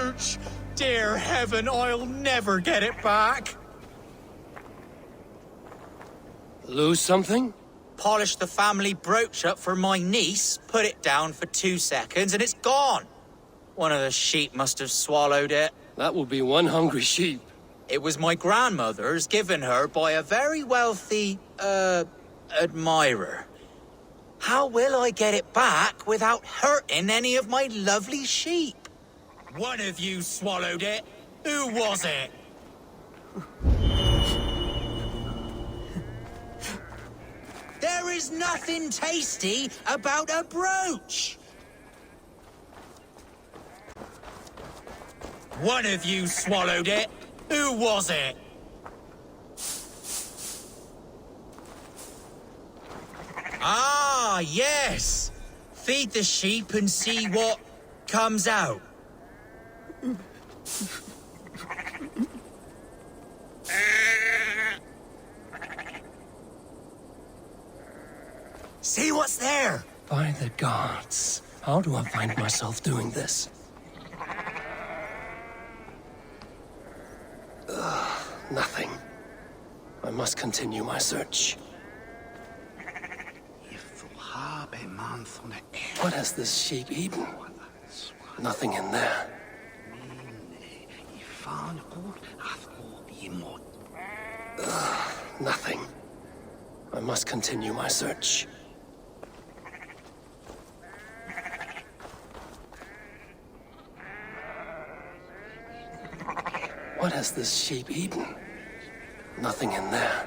brooch! Dear heaven, I'll never get it back. Lose something? Polished the family brooch up for my niece, put it down for 2 seconds, and it's gone. One of the sheep must have swallowed it. That will be one hungry sheep. It was my grandmother's, given her by a very wealthy, admirer. How will I get it back without hurting any of my lovely sheep? One of you swallowed it. Who was it? There is nothing tasty about a brooch. One of you swallowed it. Who was it? Ah, yes. Feed the sheep and see what comes out. See what's there? By the gods, how do I find myself doing this? Nothing. I must continue my search. What has this sheep eaten? Nothing in there. Nothing. I must continue my search. What has this sheep eaten? Nothing in there.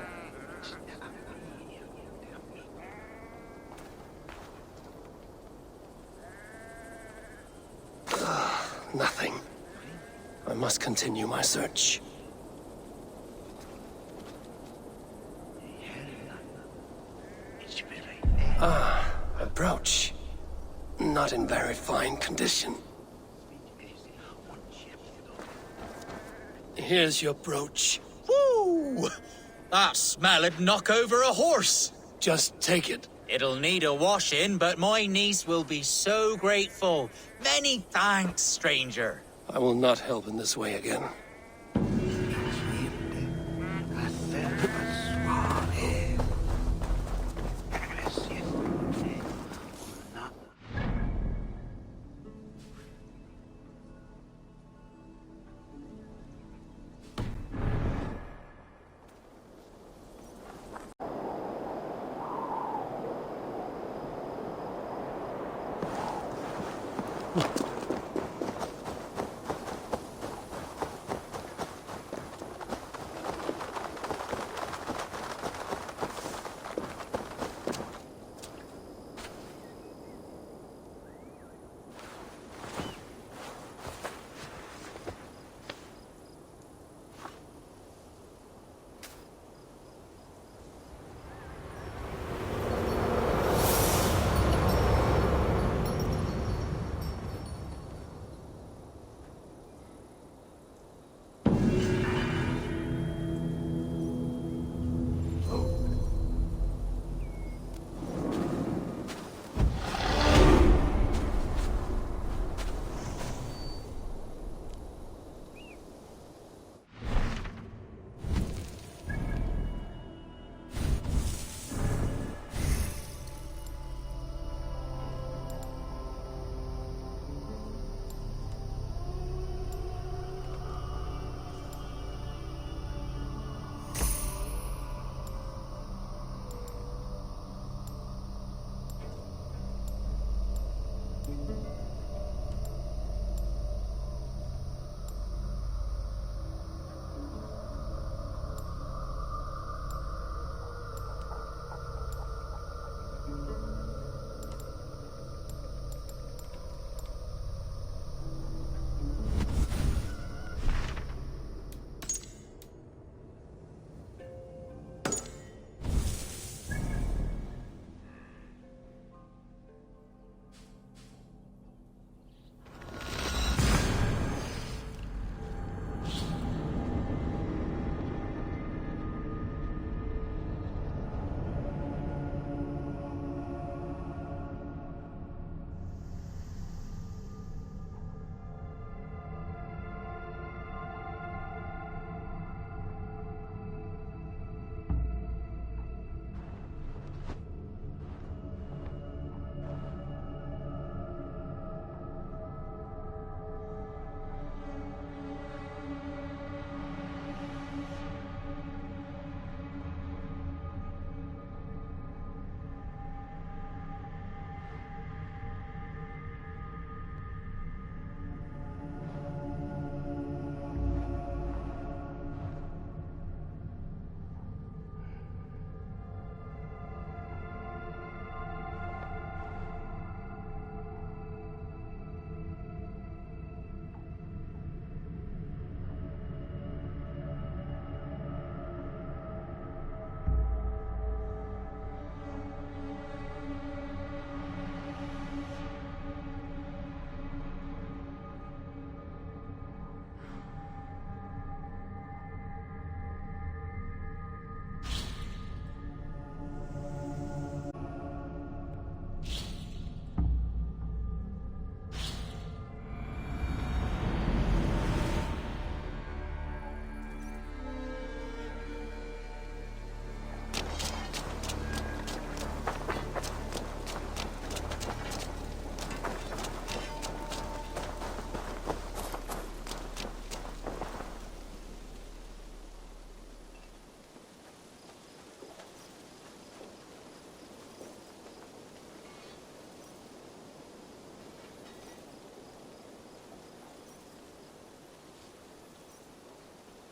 Nothing. I must continue my search. A brooch. Not in very fine condition. Here's your brooch. Woo! That smell'd knock over a horse. Just take it. It'll need a washing, but my niece will be so grateful. Many thanks, stranger. I will not help in this way again.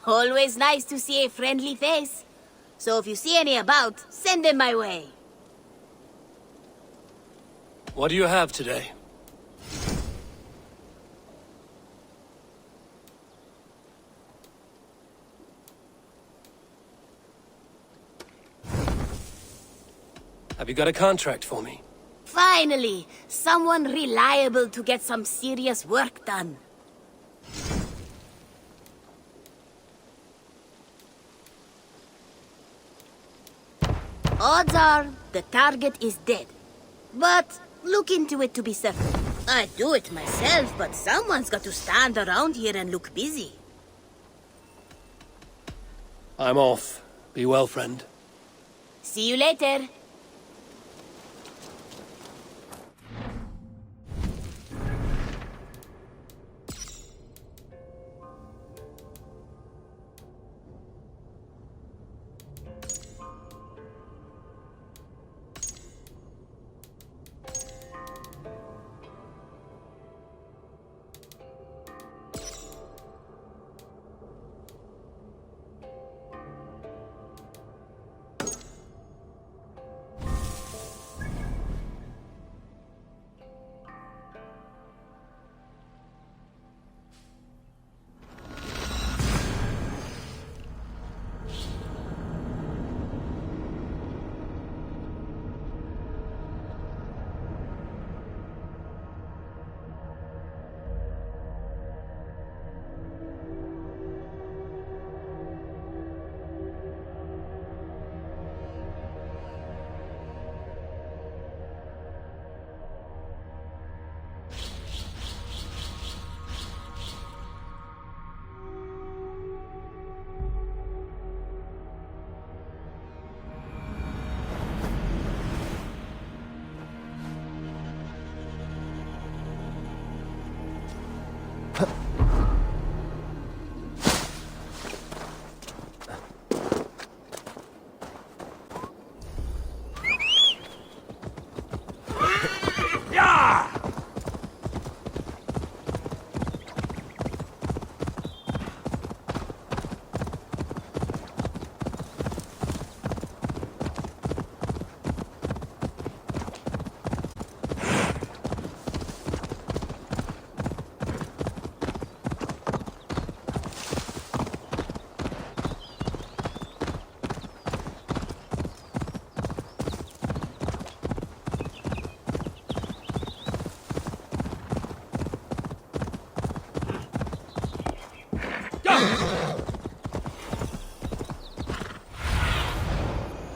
Always nice to see a friendly face. So if you see any about, send them my way. What do you have today? Have you got a contract for me? Finally, someone reliable to get some serious work done. Odds are, the target is dead. But look into it to be certain. I'd do it myself, but someone's got to stand around here and look busy. I'm off. Be well, friend. See you later.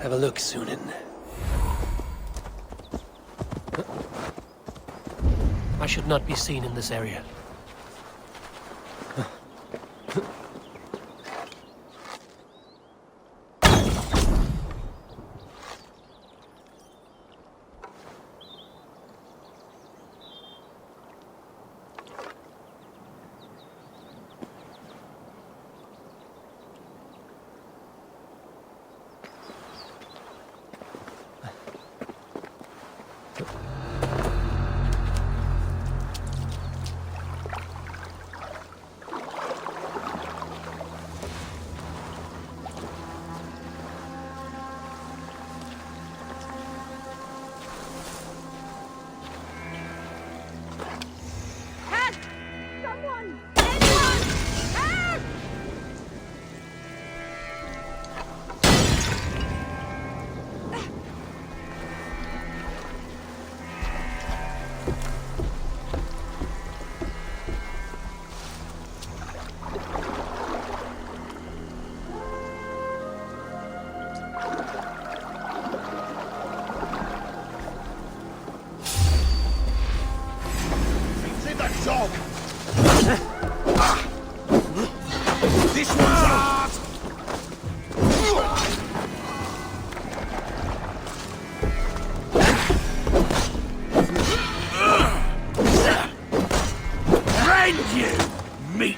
Have a look, Sunan. I should not be seen in this area. This one's ours! Rend you, meat!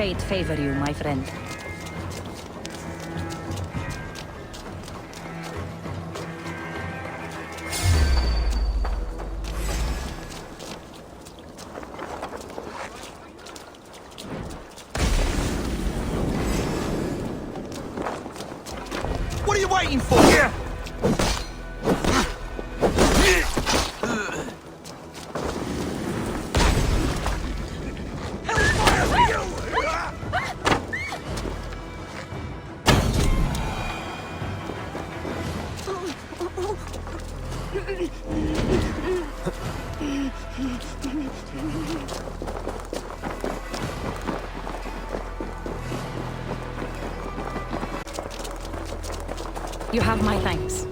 fate favor you, my friend. What are you waiting for? You have my thanks.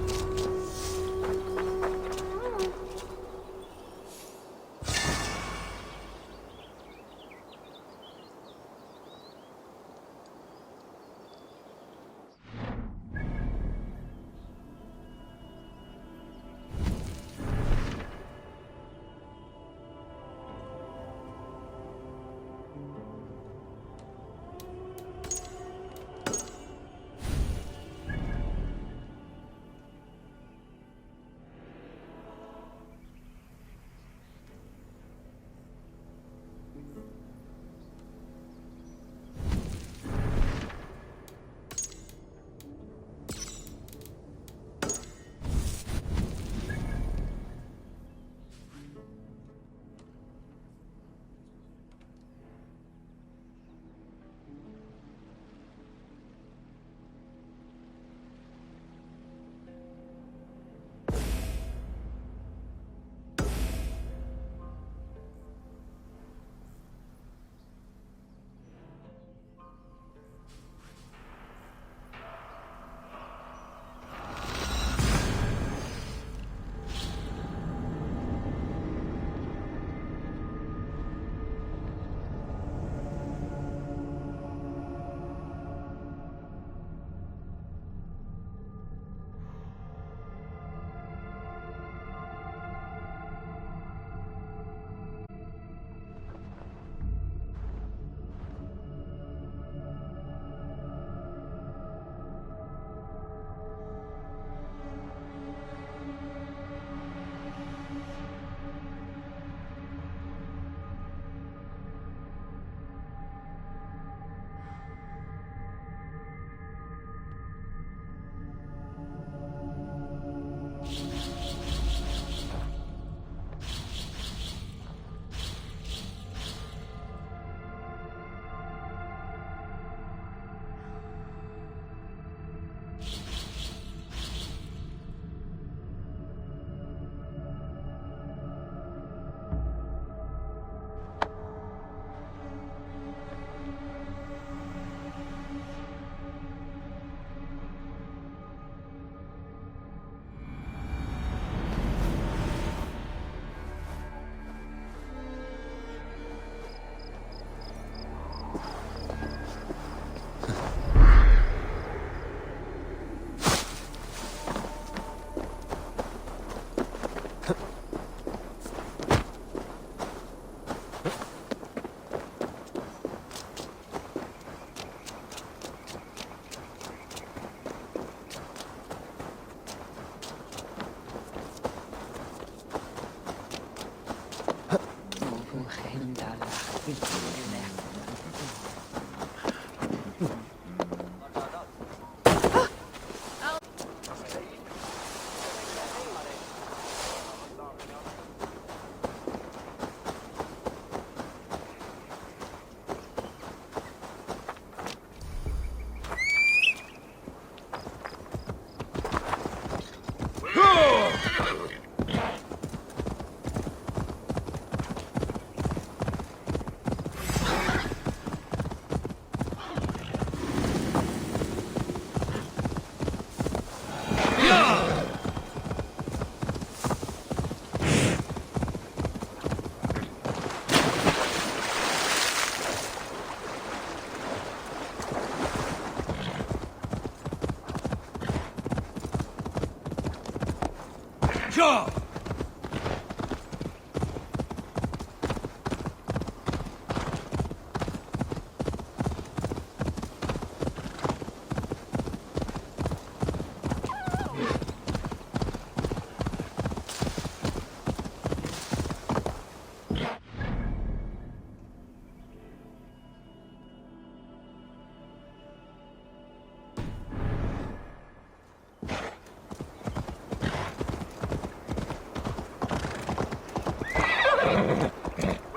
Sure!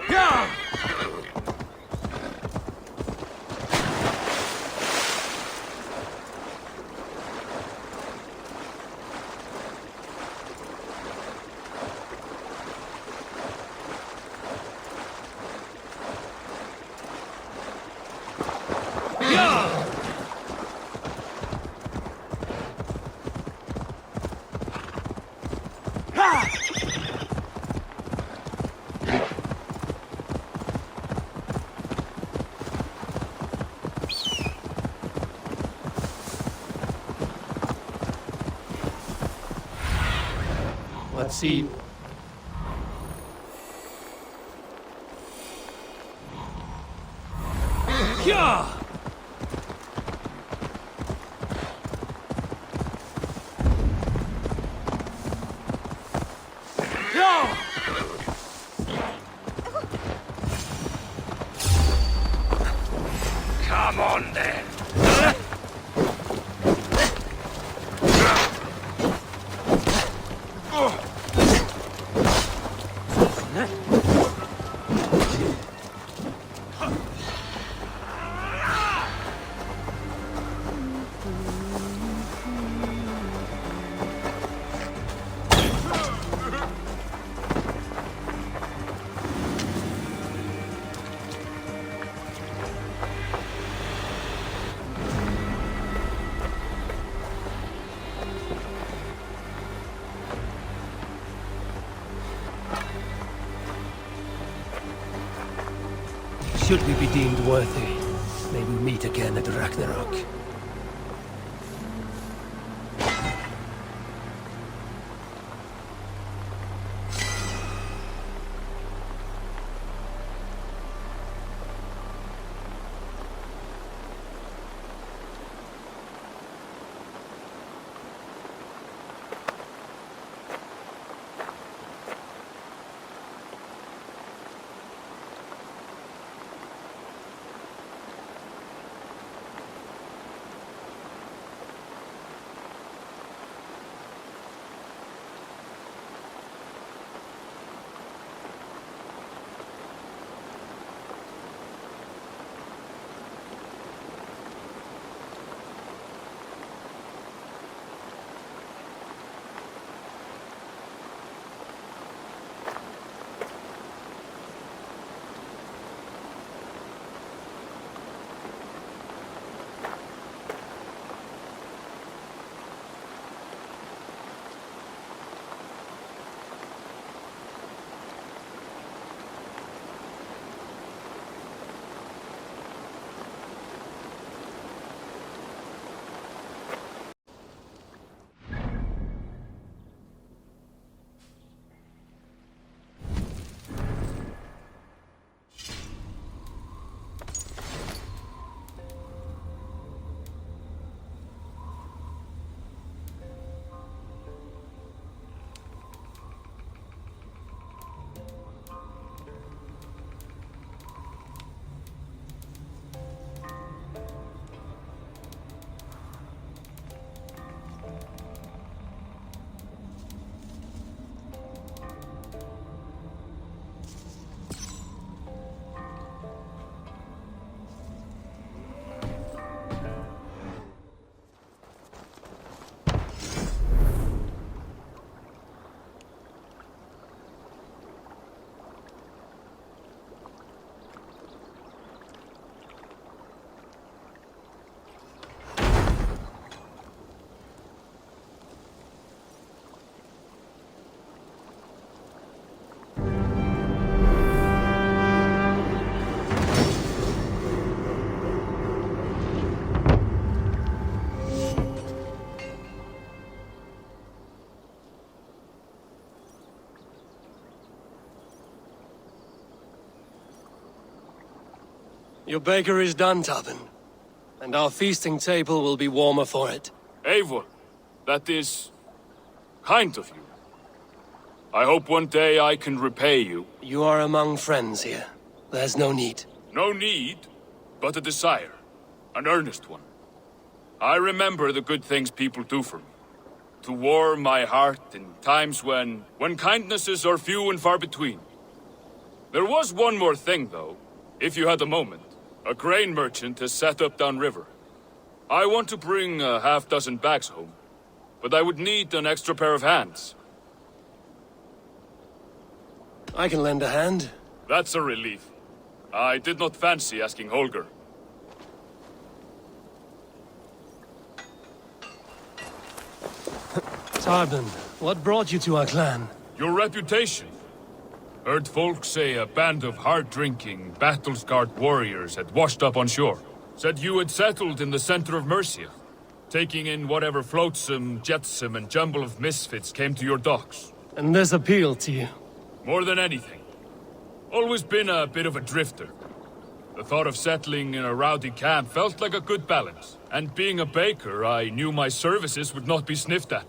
Yeah! Let's see. Yeah! Yeah! Come on then. Should we be deemed worthy, may we meet again at Ragnarok. Your baker is done, Tabin. And our feasting table will be warmer for it. Eivor, that is kind of you. I hope one day I can repay you. You are among friends here. There's no need. No need, but a desire. An earnest one. I remember the good things people do for me. To warm my heart in times when kindnesses are few and far between. There was one more thing, though. If you had a moment. A grain merchant has set up downriver. I want to bring a half-dozen bags home, but I would need an extra pair of hands. I can lend a hand. That's a relief. I did not fancy asking Holger. Tarban, what brought you to our clan? Your reputation. Heard folk say a band of hard-drinking, battle-scarred warriors had washed up on shore. Said you had settled in the center of Mercia, taking in whatever flotsam, jetsam, and jumble of misfits came to your docks. And this appealed to you? More than anything. Always been a bit of a drifter. The thought of settling in a rowdy camp felt like a good balance. And being a baker, I knew my services would not be sniffed at.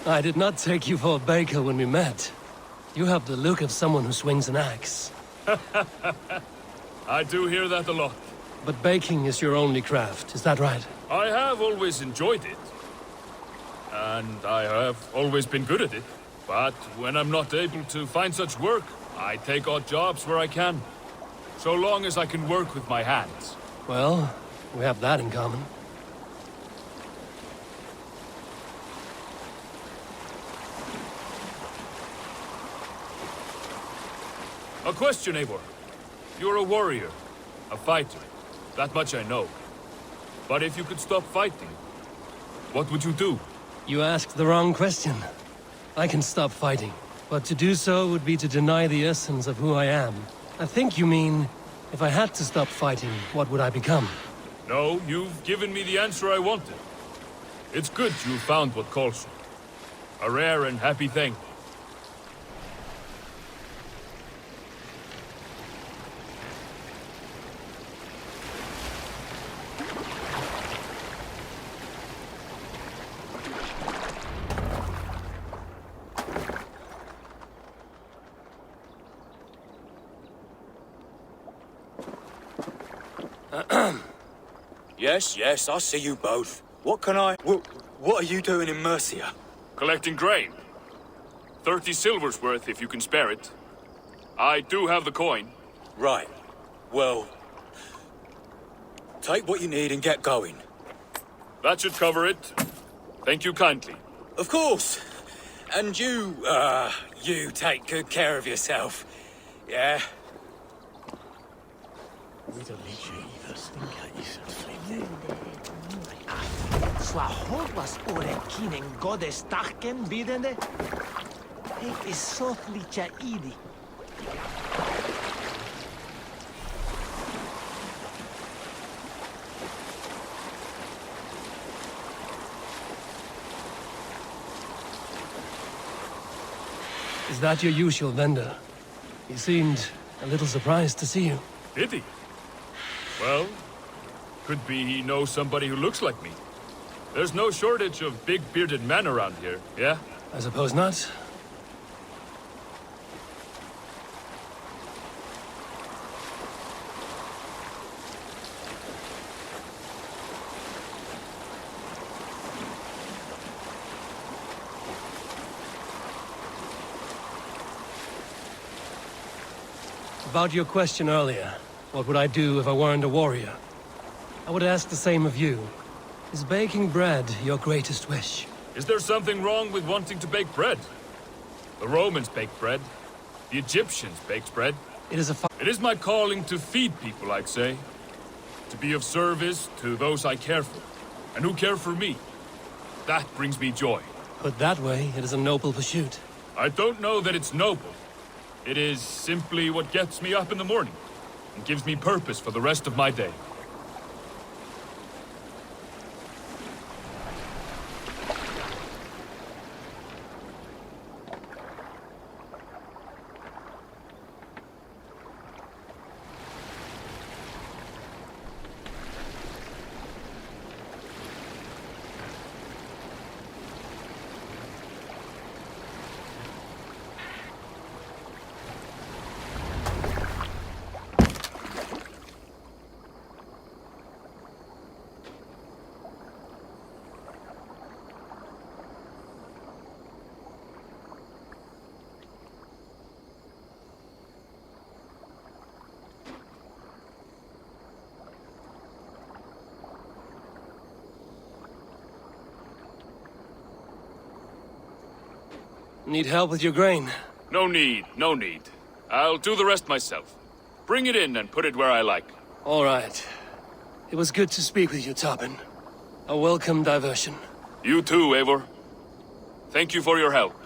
I did not take you for a baker when we met. You have the look of someone who swings an axe. I do hear that a lot. But baking is your only craft, is that right? I have always enjoyed it. And I have always been good at it. But when I'm not able to find such work, I take odd jobs where I can. So long as I can work with my hands. Well, we have that in common. A question, Eivor. You're a warrior, a fighter. That much I know. But if you could stop fighting, what would you do? You asked the wrong question. I can stop fighting, but to do so would be to deny the essence of who I am. I think you mean, if I had to stop fighting, what would I become? No, you've given me the answer I wanted. It's good you found what calls you. A rare and happy thing. Yes, I see you both. What can I... What are you doing in Mercia? Collecting grain. 30 silver's worth if you can spare it. I do have the coin. Right. Well... Take what you need and get going. That should cover it. Thank you kindly. Of course. And you take good care of yourself. Yeah? Slahoglas orenkinen godes tahken bidende. Ik is sothlicha idi. Is that your usual vendor? He seemed a little surprised to see you. Did he? Well, could be he knows somebody who looks like me. There's no shortage of big bearded men around here, yeah? I suppose not. About your question earlier, what would I do if I weren't a warrior? I would ask the same of you. Is baking bread your greatest wish? Is there something wrong with wanting to bake bread? The Romans baked bread. The Egyptians baked bread. It is It is my calling to feed people, I'd say. To be of service to those I care for, and who care for me. That brings me joy. Put that way, it is a noble pursuit. I don't know that it's noble. It is simply what gets me up in the morning, and gives me purpose for the rest of my day. Need help with your grain? No need, no need. I'll do the rest myself. Bring it in and put it where I like. All right. It was good to speak with you, Tobin. A welcome diversion. You too, Eivor. Thank you for your help.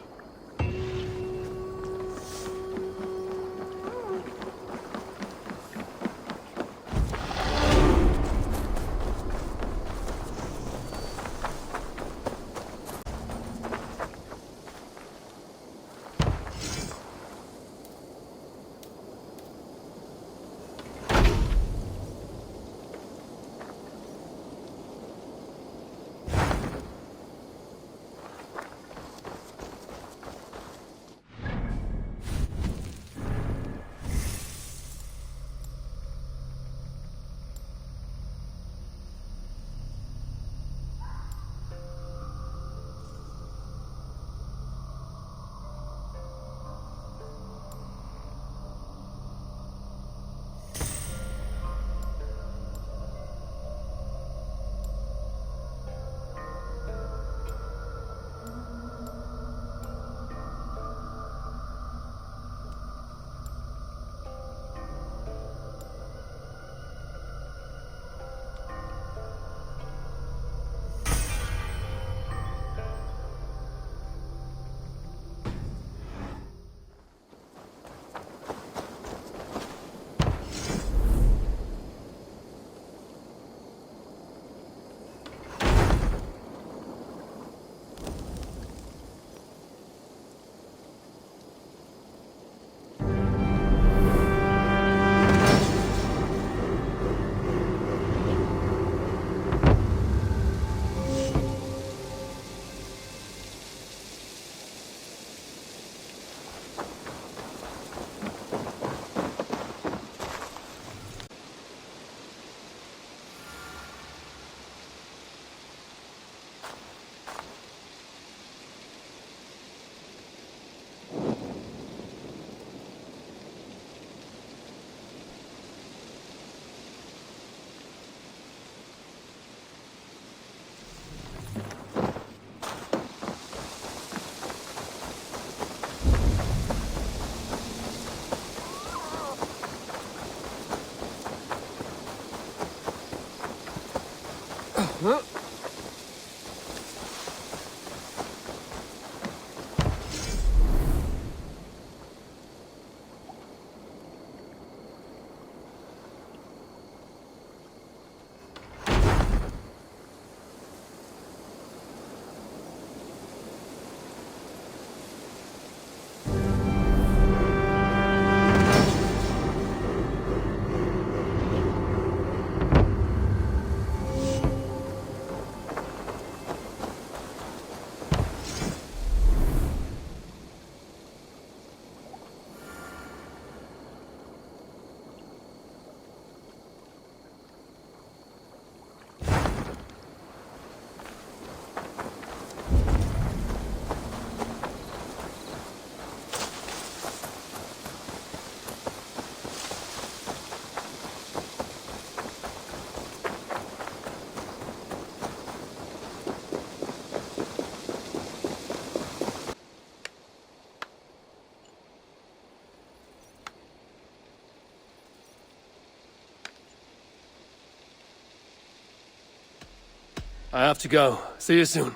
I have to go. See you soon.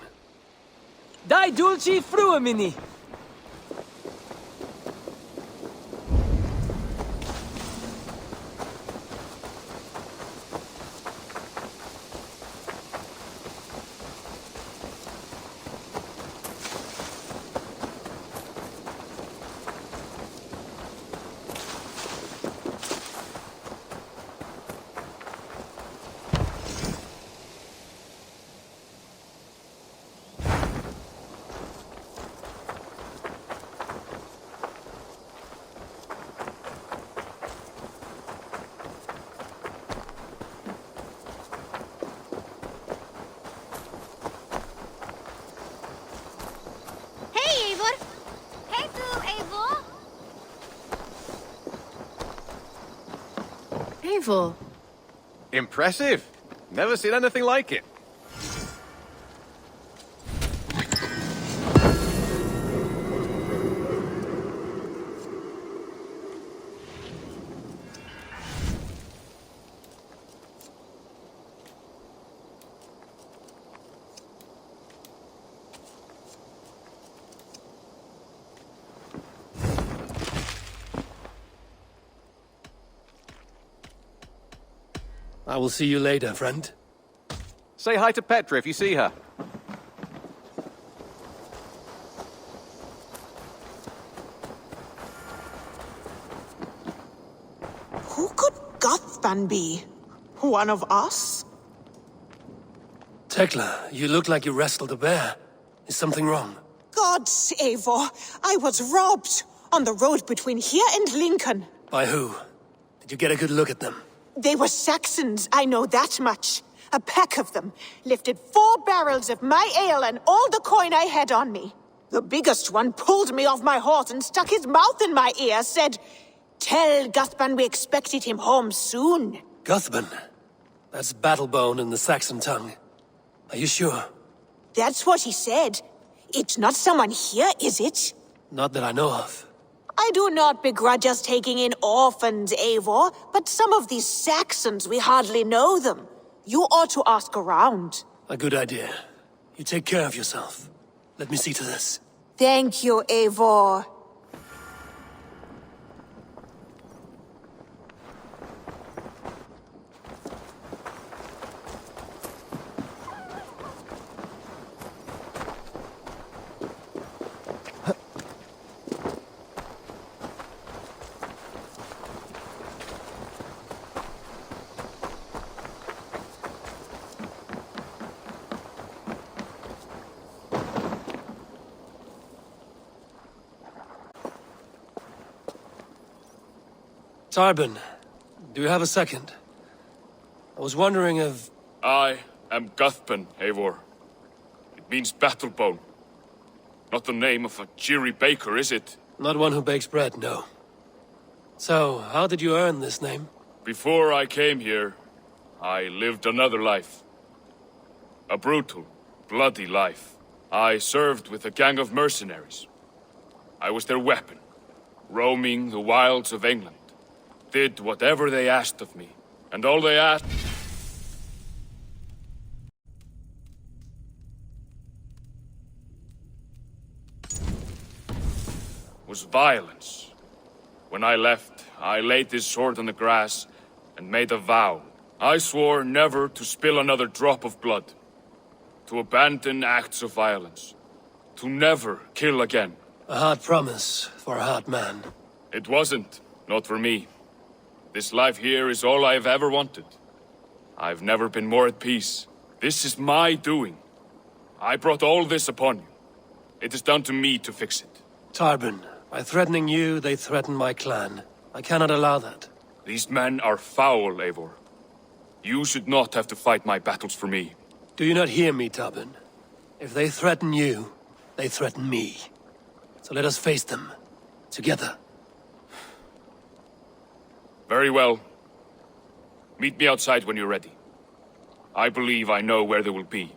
Dai dulci fruemini! Hey, Eivor! Hey, too, Eivor! Eivor. Impressive. Never seen anything like it. I will see you later, friend. Say hi to Petra if you see her. Who could Guthban be? One of us? Tekla, you look like you wrestled a bear. Is something wrong? Gods, Eivor, I was robbed on the road between here and Lincoln. By who? Did you get a good look at them? They were Saxons, I know that much. A pack of them lifted 4 barrels of my ale and all the coin I had on me. The biggest one pulled me off my horse and stuck his mouth in my ear, said, "Tell Guthban we expected him home soon." Guthban? That's Battlebone in the Saxon tongue. Are you sure? That's what he said. It's not someone here, is it? Not that I know of. I do not begrudge us taking in orphans, Eivor, but some of these Saxons, we hardly know them. You ought to ask around. A good idea. You take care of yourself. Let me see to this. Thank you, Eivor. Tarbin, do you have a second? I was wondering if... I am Guthban, Eivor. It means Battlebone. Not the name of a cheery baker, is it? Not one who bakes bread, no. So, how did you earn this name? Before I came here, I lived another life. A brutal, bloody life. I served with a gang of mercenaries. I was their weapon, roaming the wilds of England. Did whatever they asked of me, and all they asked was violence. When I left, I laid this sword on the grass and made a vow. I swore never to spill another drop of blood, to abandon acts of violence, to never kill again. A hard promise for a hard man. It wasn't, not for me. This life here is all I've ever wanted. I've never been more at peace. This is my doing. I brought all this upon you. It is down to me to fix it. Tarbin, by threatening you, they threaten my clan. I cannot allow that. These men are foul, Eivor. You should not have to fight my battles for me. Do you not hear me, Tarbin? If they threaten you, they threaten me. So let us face them. Together. Very well. Meet me outside when you're ready. I believe I know where they will be.